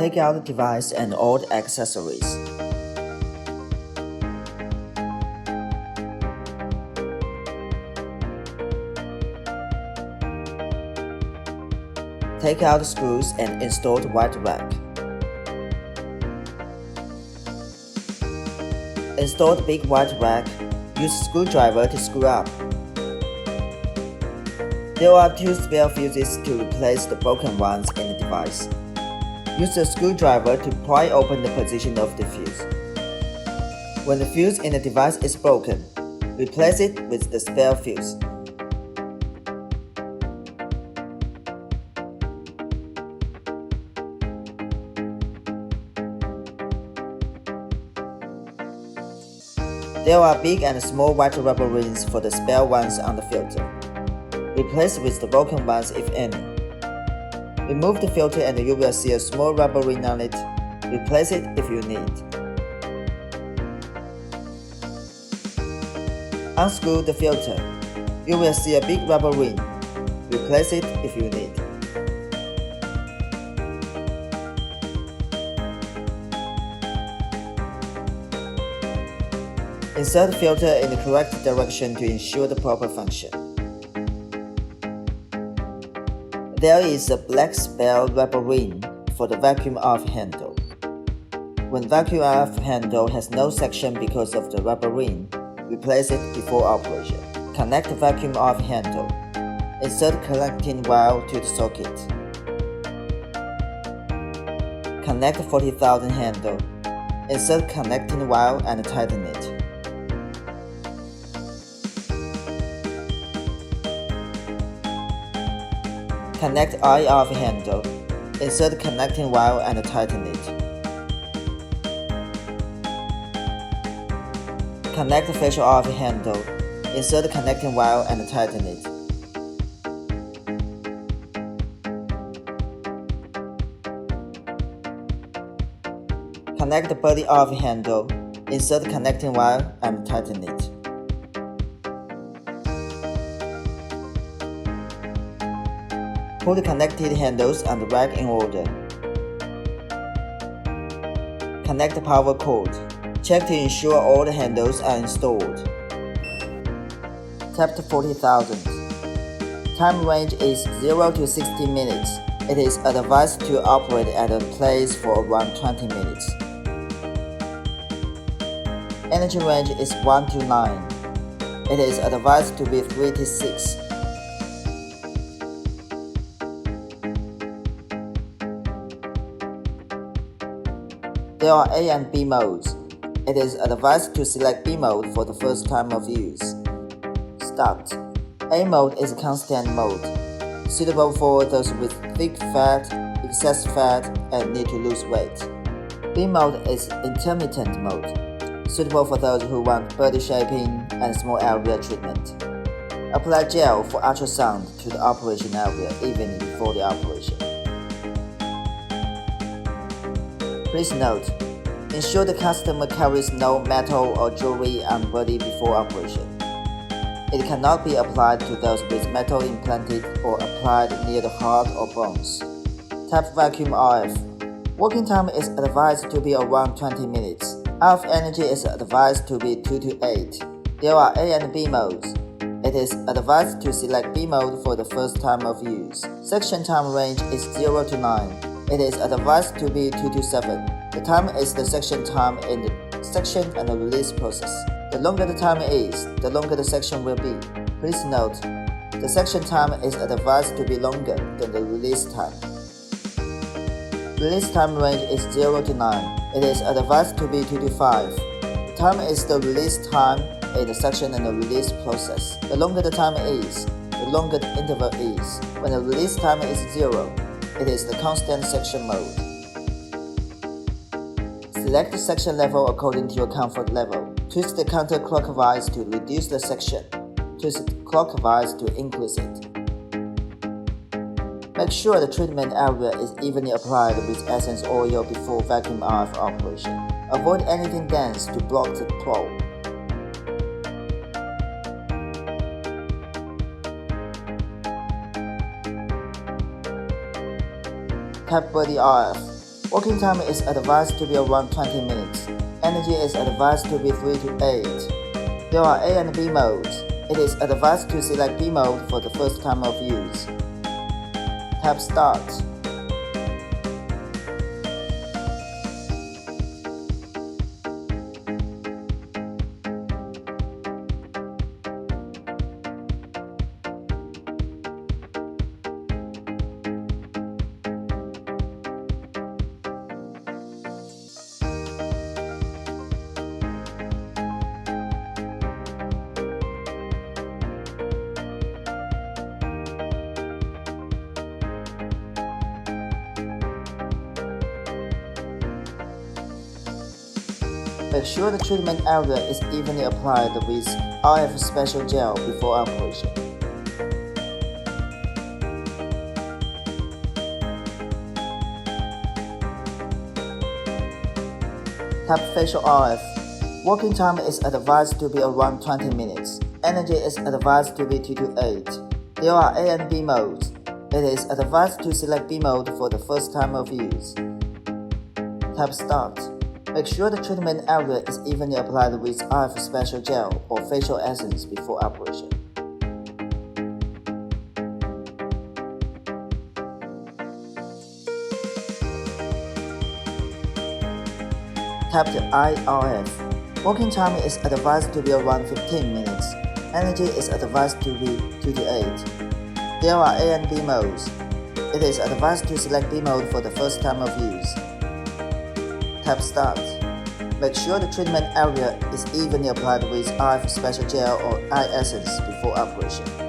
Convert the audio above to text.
Take out the device and all the accessories. Take out the screws and install the white rack. Install the big white rack. Use a screwdriver to screw up. There are 2 spare fuses to replace the broken ones in the device. Use a screwdriver to pry open the position of the fuse. When the fuse in the device is broken, replace it with the spare fuse. There are big and small white rubber rings for the spare ones on the filter. Replace with the broken ones if any. Remove the filter and you will see a small rubber ring on it. Replace it if you need. Unscrew the filter. You will see a big rubber ring. Replace it if you need. Insert the filter in the correct direction to ensure the proper function. There is a black spare rubber ring for the vacuum off handle. When vacuum off handle has no section because of the rubber ring, replace it before operation. Connect the vacuum off handle. Insert connecting wire to the socket. Connect the 40,000 handle. Insert connecting wire and tighten it. Connect eye off handle. Insert connecting wire and tighten it. Connect facial off handle. Insert connecting wire and tighten it. Connect the body off handle. Insert connecting wire and tighten it. Put the connected handles on the rack in order. Connect the power cord. Check to ensure all the handles are installed. Tap the 40,000. Time range is 0 to 60 minutes. It is advised to operate at a place for around 20 minutes. Energy range is 1 to 9. It is advised to be 3 to 6. There are A and B modes. It is advised to select B mode for the first time of use. Start. A mode is a constant mode, suitable for those with thick fat, excess fat, and need to lose weight. B mode is intermittent mode, suitable for those who want body shaping and small area treatment. Apply gel for ultrasound to the operation area even before the operation. Please note, ensure the customer carries no metal or jewelry on body before operation. It cannot be applied to those with metal implanted or applied near the heart or bones. Tap vacuum RF. Working time is advised to be around 20 minutes. RF energy is advised to be 2 to 8. There are A and B modes. It is advised to select B mode for the first time of use. Section time range is 0 to 9. It is advised to be 2 to 7. The time is the section time in the section and the release process. The longer the time is, the longer the section will be. Please note, the section time is advised to be longer than the release time. Release time range is 0 to 9. It is advised to be 2 to 5. The time is the release time in the section and the release process. The longer the time is, the longer the interval is. When the release time is 0, it is the constant section mode. Select the section level according to your comfort level. Twist the counterclockwise to reduce the section. Twist it clockwise to increase it. Make sure the treatment area is evenly applied with essence oil before vacuum RF operation. Avoid anything dense to block the flow. Tap body RF. Working time is advised to be around 20 minutes. Energy is advised to be 3 to 8. There are A and B modes. It is advised to select B mode for the first time of use. Tap Start. Make sure the treatment area is evenly applied with RF special gel before operation. Tap Facial RF. Working time is advised to be around 20 minutes. Energy is advised to be 2 to 8. There are A and B modes. It is advised to select B mode for the first time of use. Tap Start. Make sure the treatment area is evenly applied with RF special gel or facial essence before operation. Tap the IRF. Working time is advised to be around 15 minutes. Energy is advised to be 2 to 8. There are A and B modes. It is advised to select B mode for the first time of use. Tap Start. Make sure the treatment area is evenly applied with RF special gel or eye essence before operation.